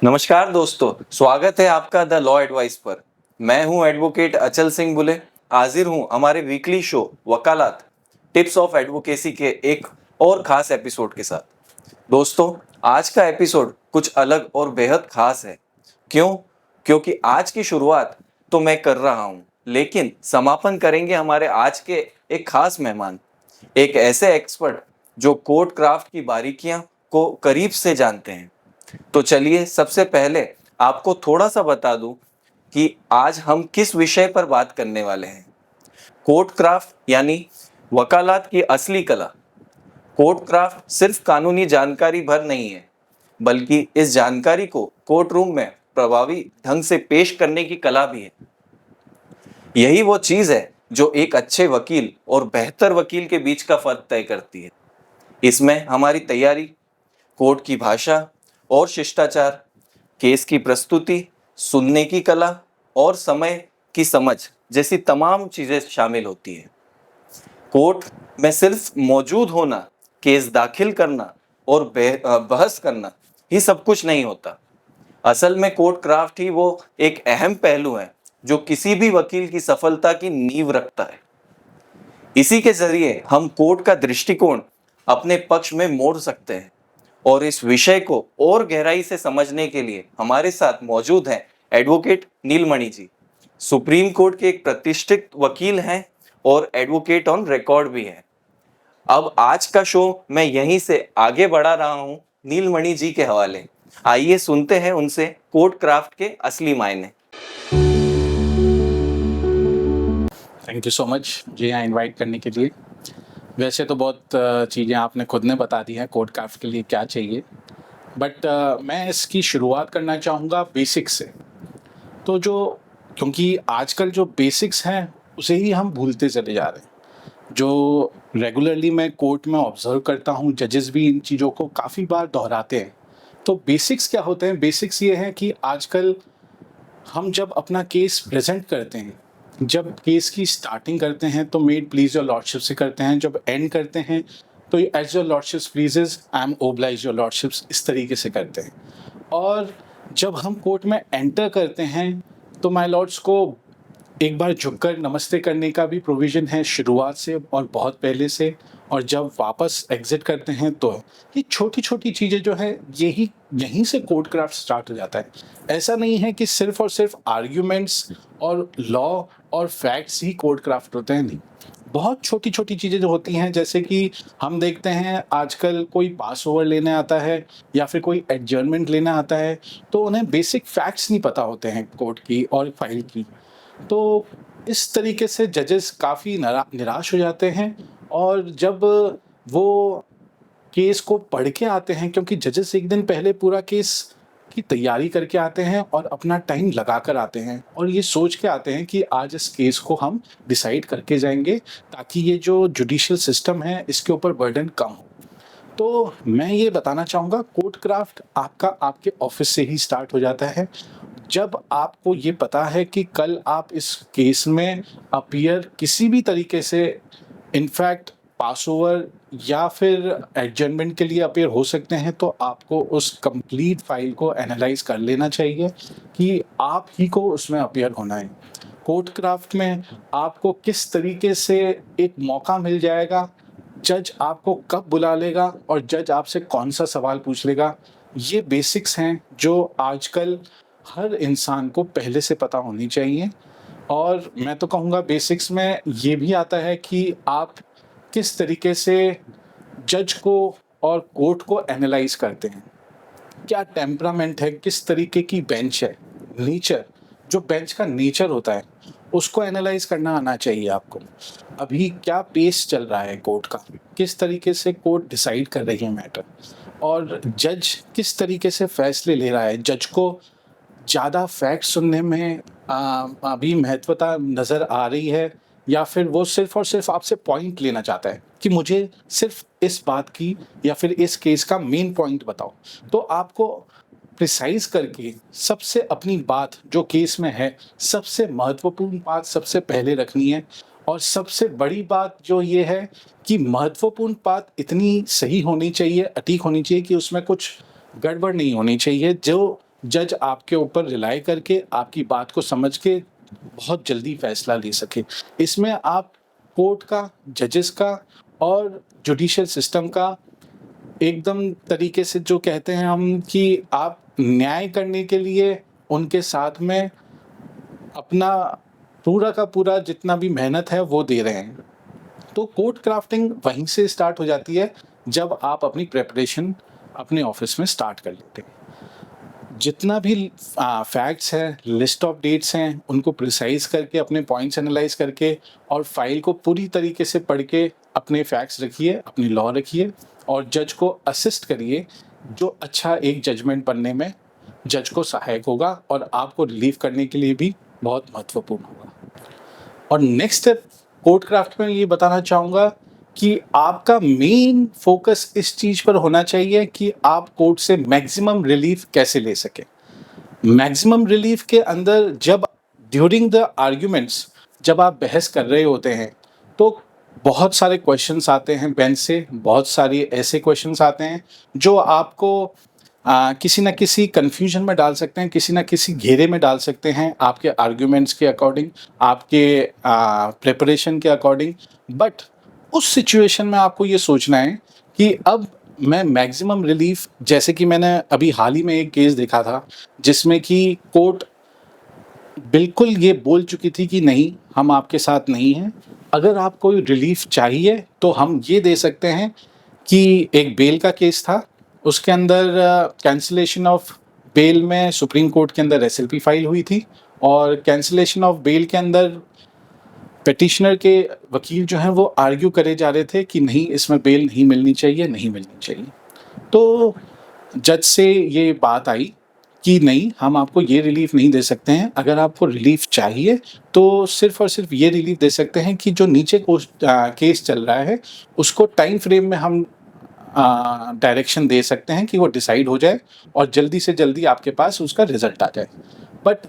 नमस्कार दोस्तों, स्वागत है आपका द लॉ एडवाइस पर। मैं हूं एडवोकेट अचल सिंह बुले। हाजिर हूं हमारे वीकली शो वकालत टिप्स ऑफ एडवोकेसी के एक और खास एपिसोड के साथ। दोस्तों, आज का एपिसोड कुछ अलग और बेहद खास है। क्यों? क्योंकि आज की शुरुआत तो मैं कर रहा हूं, लेकिन समापन करेंगे हमारे आज के एक खास मेहमान, एक ऐसे एक्सपर्ट जो कोर्ट क्राफ्ट की बारीकियां को करीब से जानते हैं। तो चलिए सबसे पहले आपको थोड़ा सा बता दूं कि आज हम किस विषय पर बात करने वाले हैं। कोर्ट क्राफ्ट यानी वकालत की असली कला। कोर्ट क्राफ्ट सिर्फ कानूनी जानकारी भर नहीं है, बल्कि इस जानकारी को कोर्ट रूम में प्रभावी ढंग से पेश करने की कला भी है। यही वो चीज है जो एक अच्छे वकील और बेहतर वकील के बीच का फर्क तय करती है। इसमें हमारी तैयारी, कोर्ट की भाषा और शिष्टाचार, केस की प्रस्तुति, सुनने की कला और समय की समझ जैसी तमाम चीजें शामिल होती हैं। कोर्ट में सिर्फ मौजूद होना, केस दाखिल करना और बहस करना ही सब कुछ नहीं होता। असल में कोर्ट क्राफ्ट ही वो एक अहम पहलू है जो किसी भी वकील की सफलता की नींव रखता है। इसी के जरिए हम कोर्ट का दृष्टिकोण अपने पक्ष में मोड़ सकते हैं। और इस विषय को और गहराई से समझने के लिए हमारे साथ मौजूद हैं एडवोकेट नीलमणि जी। सुप्रीम कोर्ट के एक प्रतिष्ठित वकील हैं और एडवोकेट ऑन रिकॉर्ड भी हैं। अब आज का शो मैं यहीं से आगे बढ़ा रहा हूं नीलमणि जी के हवाले। आइए सुनते हैं उनसे कोर्ट क्राफ्ट के असली मायने। थैंक यू सो मच मुझे यहाँ इनवाइट करने के लिए। वैसे तो बहुत चीज़ें आपने खुद ने बता दी हैं कोर्ट क्राफ्ट के लिए क्या चाहिए, बट मैं इसकी शुरुआत करना चाहूँगा बेसिक्स से। तो क्योंकि आजकल जो बेसिक्स हैं उसे ही हम भूलते चले जा रहे हैं। जो रेगुलरली मैं कोर्ट में ऑब्जर्व करता हूँ, जजेस भी इन चीज़ों को काफ़ी बार दोहराते हैं। तो बेसिक्स क्या होते हैं? बेसिक्स ये हैं कि आजकल हम जब अपना केस प्रेजेंट करते हैं, जब केस की स्टार्टिंग करते हैं तो मेड प्लीज योर लॉर्डशिप से करते हैं, जब एंड करते हैं तो as your lordships pleases I am oblige your lordships, इस तरीके से करते हैं। और जब हम कोर्ट में एंटर करते हैं तो माय लॉर्ड्स को एक बार झुककर नमस्ते करने का भी प्रोविज़न है शुरुआत से और बहुत पहले से। और जब वापस एग्ज़िट करते हैं तो ये छोटी-छोटी चीज़ें जो हैं यहीं से कोर्ट क्राफ्ट स्टार्ट हो जाता है। ऐसा नहीं है कि सिर्फ़ और सिर्फ़ आर्ग्यूमेंट्स और लॉ और फैक्ट्स ही कोर्ट क्राफ्ट होते हैं, नहीं। बहुत छोटी-छोटी चीज़ें जो होती हैं, जैसे कि हम देखते हैं आजकल कोई पास ओवर लेने आता है या फिर कोई एडजर्नमेंट लेना आता है, तो उन्हें बेसिक फैक्ट्स नहीं पता होते हैं कोर्ट की और फाइल की। तो इस तरीके से जजेस काफ़ी निराश हो जाते हैं। और जब वो केस को पढ़ के आते हैं, क्योंकि जजेस एक दिन पहले पूरा केस की तैयारी करके आते हैं और अपना टाइम लगा कर आते हैं और ये सोच के आते हैं कि आज इस केस को हम डिसाइड करके जाएंगे ताकि ये जो जुडिशियल सिस्टम है इसके ऊपर बर्डन कम हो। तो मैं ये बताना चाहूँगा, कोर्ट क्राफ्ट आपका आपके ऑफिस से ही स्टार्ट हो जाता है। जब आपको ये पता है कि कल आप इस केस में अपीयर किसी भी तरीके से, इनफैक्ट पास ओवर या फिर एडजर्नमेंट के लिए अपीयर हो सकते हैं, तो आपको उस कंप्लीट फाइल को एनालाइज कर लेना चाहिए कि आप ही को उसमें अपीयर होना है। कोर्ट क्राफ्ट में आपको किस तरीके से एक मौका मिल जाएगा, जज आपको कब बुला लेगा और जज आपसे कौन सा सवाल पूछ लेगा, ये बेसिक्स हैं जो आजकल हर इंसान को पहले से पता होनी चाहिए। और मैं तो कहूँगा बेसिक्स में ये भी आता है कि आप किस तरीके से जज को और कोर्ट को एनालाइज करते हैं, क्या टेम्परामेंट है, किस तरीके की बेंच है, नेचर, जो बेंच का नेचर होता है उसको एनालाइज करना आना चाहिए आपको। अभी क्या पेस चल रहा है कोर्ट का, किस तरीके से कोर्ट डिसाइड कर रही है मैटर, और जज किस तरीके से फैसले ले रहा है। जज को ज़्यादा फैक्ट सुनने में अभी महत्वता नज़र आ रही है, या फिर वो सिर्फ़ और सिर्फ़ आपसे पॉइंट लेना चाहता है कि मुझे सिर्फ़ इस बात की या फिर इस केस का मेन पॉइंट बताओ। तो आपको प्रिसाइज़ करके सबसे अपनी बात जो केस में है, सबसे महत्वपूर्ण बात सबसे पहले रखनी है। और सबसे बड़ी बात जो ये है कि महत्वपूर्ण बात इतनी सही होनी चाहिए, अटीक होनी चाहिए कि उसमें कुछ गड़बड़ नहीं होनी चाहिए, जो जज आपके ऊपर रिलाई करके आपकी बात को समझ के बहुत जल्दी फैसला ले सके। इसमें आप कोर्ट का, जजेस का और जुडिशियल सिस्टम का एकदम तरीके से, जो कहते हैं हम कि आप न्याय करने के लिए उनके साथ में अपना पूरा का पूरा जितना भी मेहनत है वो दे रहे हैं। तो कोड क्राफ्टिंग वहीं से स्टार्ट हो जाती है जब आप अपनी प्रेपरेशन अपने ऑफिस में स्टार्ट कर लेते हैं। जितना भी फैक्ट्स हैं, लिस्ट ऑफ डेट्स हैं, उनको प्रिसाइज करके अपने पॉइंट्स एनालाइज करके और फाइल को पूरी तरीके से पढ़ के अपने फैक्ट्स रखिए, अपनी लॉ रखिए और जज को असिस्ट करिए, जो अच्छा एक जजमेंट बनने में जज को सहायक होगा और आपको रिलीव करने के लिए भी बहुत महत्वपूर्ण होगा। और नेक्स्ट स्टेप कोड क्राफ्ट में ये बताना चाहूँगा कि आपका मेन फोकस इस चीज़ पर होना चाहिए कि आप कोर्ट से मैक्सिमम रिलीफ कैसे ले सकें। मैक्सिमम रिलीफ के अंदर जब ड्यूरिंग द आर्ग्यूमेंट्स, जब आप बहस कर रहे होते हैं तो बहुत सारे क्वेश्चंस आते हैं बेंच से, बहुत सारे ऐसे क्वेश्चंस आते हैं जो आपको किसी न किसी कन्फ्यूजन में डाल सकते हैं, किसी न किसी घेरे में डाल सकते हैं आपके आर्ग्यूमेंट्स के अकॉर्डिंग, आपके प्रिपरेशन के अकॉर्डिंग। बट उस सिचुएशन में आपको ये सोचना है कि अब मैं मैक्सिमम रिलीफ, जैसे कि मैंने अभी हाल ही में एक केस देखा था जिसमें कि कोर्ट बिल्कुल ये बोल चुकी थी कि नहीं, हम आपके साथ नहीं हैं, अगर आपको रिलीफ चाहिए तो हम ये दे सकते हैं। कि एक बेल का केस था, उसके अंदर कैंसिलेशन ऑफ बेल में सुप्रीम कोर्ट के अंदर एसएलपी फाइल हुई थी और कैंसिलेशन ऑफ बेल के अंदर पिटिशनर के वकील जो हैं वो आर्ग्यू करे जा रहे थे कि नहीं, इसमें बेल नहीं मिलनी चाहिए, नहीं मिलनी चाहिए। तो जज से ये बात आई कि नहीं, हम आपको ये रिलीफ नहीं दे सकते हैं, अगर आपको रिलीफ चाहिए तो सिर्फ और सिर्फ ये रिलीफ दे सकते हैं कि जो नीचे केस चल रहा है उसको टाइम फ्रेम में हम डायरेक्शन दे सकते हैं कि वो डिसाइड हो जाए और जल्दी से जल्दी आपके पास उसका रिजल्ट आ जाए। बट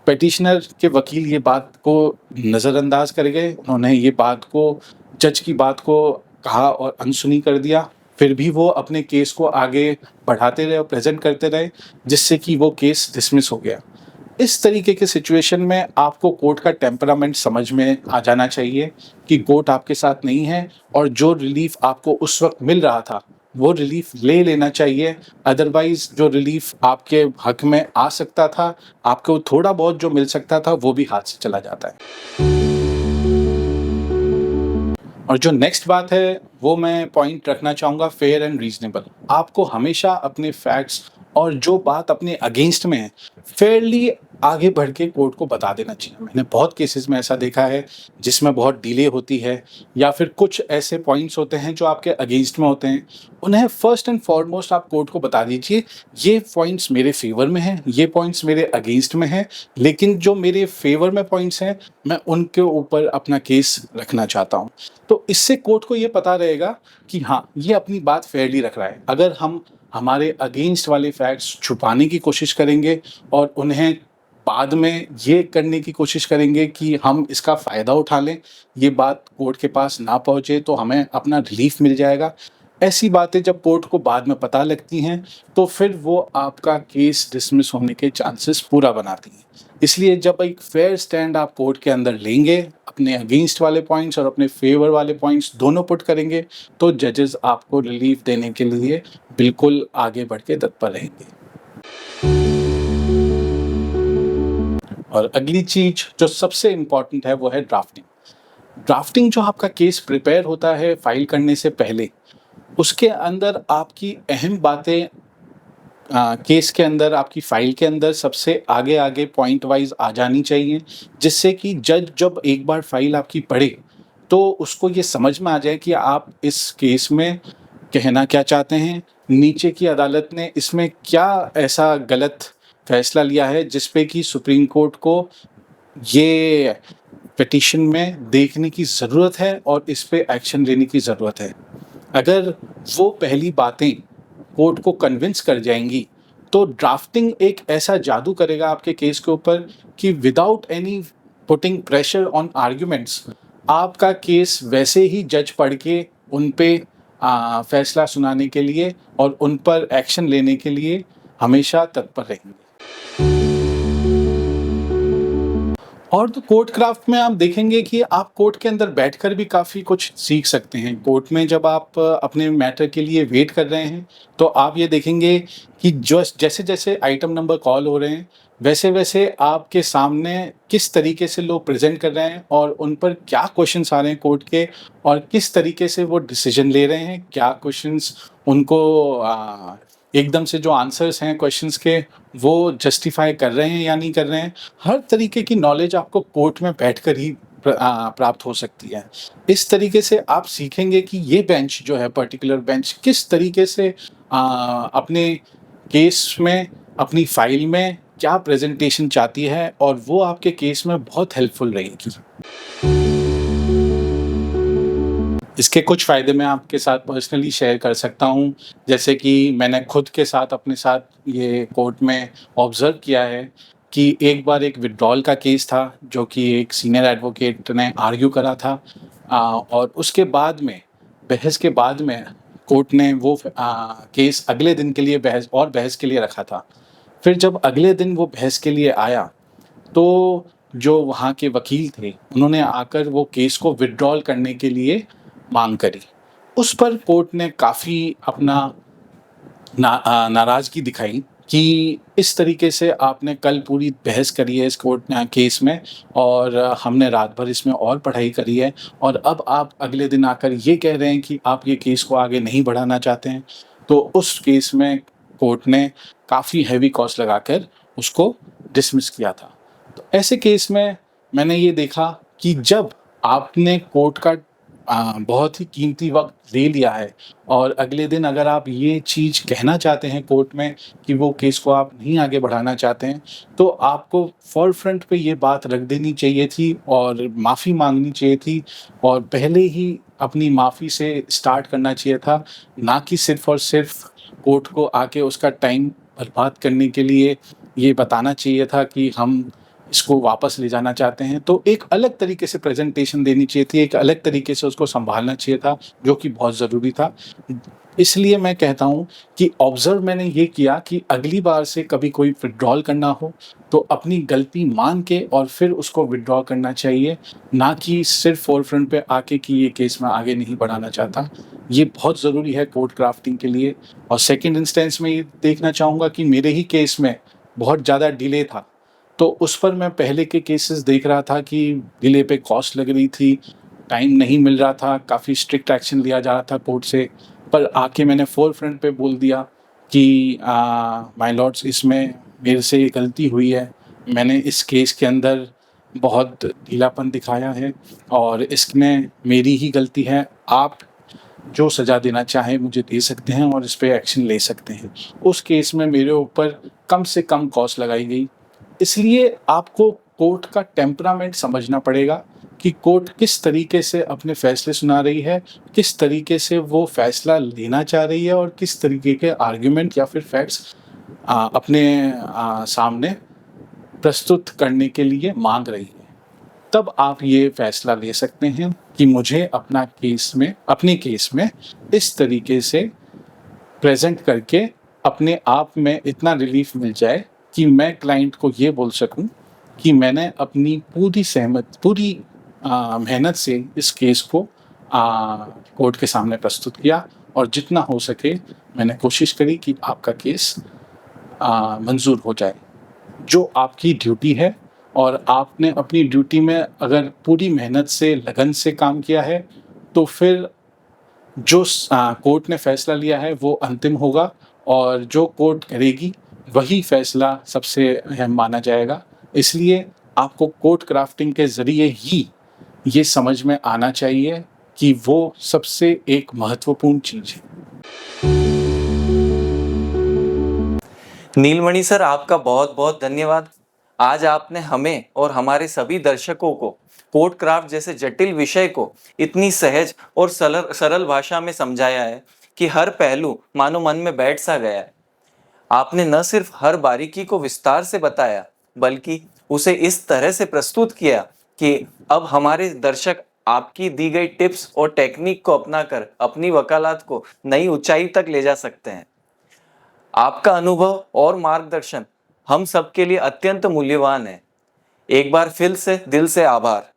पिटिशनर के वकील ये बात को नज़रअंदाज कर गए, उन्होंने ये बात को, जज की बात को कहा और अनसुनी कर दिया। फिर भी वो अपने केस को आगे बढ़ाते रहे और प्रेजेंट करते रहे, जिससे कि वो केस डिसमिस हो गया। इस तरीके के सिचुएशन में आपको कोर्ट का टेम्परामेंट समझ में आ जाना चाहिए कि कोर्ट आपके साथ नहीं है और जो रिलीफ आपको उस वक्त मिल रहा था वो रिलीफ ले लेना चाहिए। अदरवाइज जो रिलीफ आपके हक में आ सकता था, आपको थोड़ा बहुत जो मिल सकता था, वो भी हाथ से चला जाता है। और जो नेक्स्ट बात है वो मैं पॉइंट रखना चाहूँगा, फेयर एंड रीजनेबल। आपको हमेशा अपने फैक्ट्स और जो बात अपने अगेंस्ट में है फेयरली आगे बढ़ के कोर्ट को बता देना चाहिए। मैंने बहुत केसेस में ऐसा देखा है जिसमें बहुत डिले होती है या फिर कुछ ऐसे पॉइंट्स होते हैं जो आपके अगेंस्ट में होते हैं, उन्हें फर्स्ट एंड फॉरमोस्ट आप कोर्ट को बता दीजिए, ये पॉइंट्स मेरे फेवर में हैं, ये पॉइंट्स मेरे अगेंस्ट में हैं, लेकिन जो मेरे फेवर में पॉइंट्स हैं मैं उनके ऊपर अपना केस रखना चाहता हूँ। तो इससे कोर्ट को ये पता रहेगा कि हाँ, ये अपनी बात फेयरली रख रहा है। अगर हम हमारे अगेंस्ट वाले फैक्ट्स छुपाने की कोशिश करेंगे और उन्हें बाद में ये करने की कोशिश करेंगे कि हम इसका फ़ायदा उठा लें, ये बात कोर्ट के पास ना पहुँचे तो हमें अपना रिलीफ मिल जाएगा, ऐसी बातें जब कोर्ट को बाद में पता लगती हैं तो फिर वो आपका केस डिसमिस होने के चांसेस पूरा बनाती हैं। इसलिए जब एक फेयर स्टैंड आप कोर्ट के अंदर लेंगे, अपने अगेंस्ट वाले पॉइंट्स और अपने फेवर वाले पॉइंट्स दोनों पुट करेंगे, तो जजेस आपको रिलीफ देने के लिए बिल्कुल आगे बढ़ के तत्पर रहेंगे। और अगली चीज़ जो सबसे इम्पॉर्टेंट है वो है ड्राफ्टिंग। ड्राफ्टिंग जो आपका केस प्रिपेयर होता है फाइल करने से पहले, उसके अंदर आपकी अहम बातें केस के अंदर, आपकी फाइल के अंदर सबसे आगे आगे पॉइंट वाइज आ जानी चाहिए, जिससे कि जज जब एक बार फाइल आपकी पढ़े तो उसको ये समझ में आ जाए कि आप इस केस में कहना क्या चाहते हैं, नीचे की अदालत ने इसमें क्या ऐसा गलत फैसला लिया है जिस पे कि सुप्रीम कोर्ट को ये पिटीशन में देखने की ज़रूरत है और इस पे एक्शन लेने की ज़रूरत है। अगर वो पहली बातें कोर्ट को कन्विंस कर जाएंगी तो ड्राफ्टिंग एक ऐसा जादू करेगा आपके केस के ऊपर कि without any putting pressure on arguments आपका केस वैसे ही जज पढ़ के उन पे फैसला सुनाने के लिए और उन पर एक्शन लेने के लिए हमेशा तत्पर रहेंगे। और तो कोर्ट क्राफ्ट में आप देखेंगे कि आप कोर्ट के अंदर बैठकर भी काफ़ी कुछ सीख सकते हैं। कोर्ट में जब आप अपने मैटर के लिए वेट कर रहे हैं, तो आप ये देखेंगे कि जैसे-जैसे आइटम नंबर कॉल हो रहे हैं, वैसे-वैसे आपके सामने किस तरीके से लोग प्रेज़ेंट कर रहे हैं और उन पर क्या क्वेश्चन्स आ रहे हैं कोर्ट के और किस तरीके से वो डिसीज़न ले रहे हैं, क्या क्वेश्चन्स उनको एकदम से जो आंसर्स हैं क्वेश्चंस के वो जस्टिफाई कर रहे हैं या नहीं कर रहे हैं। हर तरीके की नॉलेज आपको कोर्ट में बैठकर ही प्राप्त हो सकती है। इस तरीके से आप सीखेंगे कि ये बेंच जो है पर्टिकुलर बेंच किस तरीके से अपने केस में, अपनी फाइल में क्या प्रेज़ेंटेशन चाहती है और वो आपके केस में बहुत हेल्पफुल रहेगी। इसके कुछ फ़ायदे मैं आपके साथ पर्सनली शेयर कर सकता हूँ। जैसे कि मैंने खुद के साथ अपने साथ ये कोर्ट में ऑब्ज़र्व किया है कि एक बार एक विथड्रॉल का केस था जो कि एक सीनियर एडवोकेट ने आर्ग्यू करा था और उसके बाद में बहस के बाद में कोर्ट ने वो केस अगले दिन के लिए बहस के लिए रखा था। फिर जब अगले दिन वो बहस के लिए आया तो जो वहाँ के वकील थे, उन्होंने आकर वो केस को विथड्रॉल करने के लिए माँग करी। उस पर कोर्ट ने काफ़ी अपना नाराज़गी दिखाई कि इस तरीके से आपने कल पूरी बहस करी है इस केस में और हमने रात भर इसमें और पढ़ाई करी है और अब आप अगले दिन आकर ये कह रहे हैं कि आप ये केस को आगे नहीं बढ़ाना चाहते हैं। तो उस केस में कोर्ट ने काफ़ी हेवी कॉस्ट लगाकर उसको डिसमिस किया था। तो ऐसे केस में मैंने ये देखा कि जब आपने कोर्ट का बहुत ही कीमती वक़्त ले लिया है और अगले दिन अगर आप ये चीज़ कहना चाहते हैं कोर्ट में कि वो केस को आप नहीं आगे बढ़ाना चाहते हैं, तो आपको फ़ोरफ्रंट पे ये बात रख देनी चाहिए थी और माफ़ी माँगनी चाहिए थी और पहले ही अपनी माफ़ी से स्टार्ट करना चाहिए था, ना कि सिर्फ़ और सिर्फ़ कोर्ट को आके उसका टाइम बर्बाद करने के लिए ये बताना चाहिए था कि हम इसको वापस ले जाना चाहते हैं। तो एक अलग तरीके से प्रेज़ेंटेशन देनी चाहिए थी, एक अलग तरीके से उसको सँभालना चाहिए था, जो कि बहुत ज़रूरी था। इसलिए मैं कहता हूँ कि ऑब्ज़र्व मैंने ये किया कि अगली बार से कभी कोई विथड्रॉल करना हो, तो अपनी गलती मान के और फिर उसको विथड्रॉ करना चाहिए, ना कि सिर्फ़ फ़ोरफ्रंट पे आके कि ये केस मैं आगे नहीं बढ़ाना चाहता। ये बहुत ज़रूरी है कोर्ट क्राफ्टिंग के लिए और सेकंड इंस्टेंस में ये देखना चाहूँगा कि मेरे ही केस में बहुत ज़्यादा डिले था। तो उस पर मैं पहले के केसेस देख रहा था कि डिले पे कॉस्ट लग रही थी, टाइम नहीं मिल रहा था, काफ़ी स्ट्रिक्ट एक्शन लिया जा रहा था कोर्ट से। पर आके मैंने फ़ोरफ्रंट पे बोल दिया कि माय लॉर्ड्स इसमें मेरे से गलती हुई है। मैंने इस केस के अंदर बहुत ढीलापन दिखाया है और इसमें मेरी ही गलती है। आप जो सज़ा देना चाहें मुझे दे सकते हैं और इस पे एक्शन ले सकते हैं। उस केस में मेरे ऊपर कम से कम कॉस्ट लगाई गई। इसलिए आपको कोर्ट का टेम्परामेंट समझना पड़ेगा कि कोर्ट किस तरीके से अपने फैसले सुना रही है, किस तरीके से वो फैसला लेना चाह रही है और किस तरीके के आर्ग्यूमेंट या फिर फैक्ट्स अपने सामने प्रस्तुत करने के लिए मांग रही है। तब आप ये फैसला ले सकते हैं कि मुझे अपने केस में इस तरीके से प्रेज़ेंट करके अपने आप में इतना रिलीफ़ मिल जाए कि मैं क्लाइंट को ये बोल सकूं कि मैंने अपनी पूरी मेहनत से इस केस को कोर्ट के सामने प्रस्तुत किया और जितना हो सके मैंने कोशिश करी कि आपका केस मंजूर हो जाए। जो आपकी ड्यूटी है और आपने अपनी ड्यूटी में अगर पूरी मेहनत से, लगन से काम किया है, तो फिर जो कोर्ट ने फैसला लिया है वो अंतिम होगा और जो कोर्ट करेगी वही फैसला सबसे अहम माना जाएगा। इसलिए आपको कोर्ट क्राफ्टिंग के ज़रिए ही ये समझ में आना चाहिए कि वो सबसे एक महत्वपूर्ण चीज़ है। नीलमणि सर, आपका बहुत बहुत धन्यवाद। आज आपने हमें और हमारे सभी दर्शकों को कोर्ट क्राफ्ट जैसे जटिल विषय को इतनी सहज और सरल भाषा में समझाया है कि हर पहलू मानो मन में बैठ सा गया है। आपने न सिर्फ हर बारीकी को विस्तार से बताया, बल्कि उसे इस तरह से प्रस्तुत किया कि अब हमारे दर्शक आपकी दी गई टिप्स और टेक्निक को अपनाकर अपनी वकालत को नई ऊंचाई तक ले जा सकते हैं। आपका अनुभव और मार्गदर्शन हम सबके लिए अत्यंत मूल्यवान है। एक बार फिर से दिल से आभार।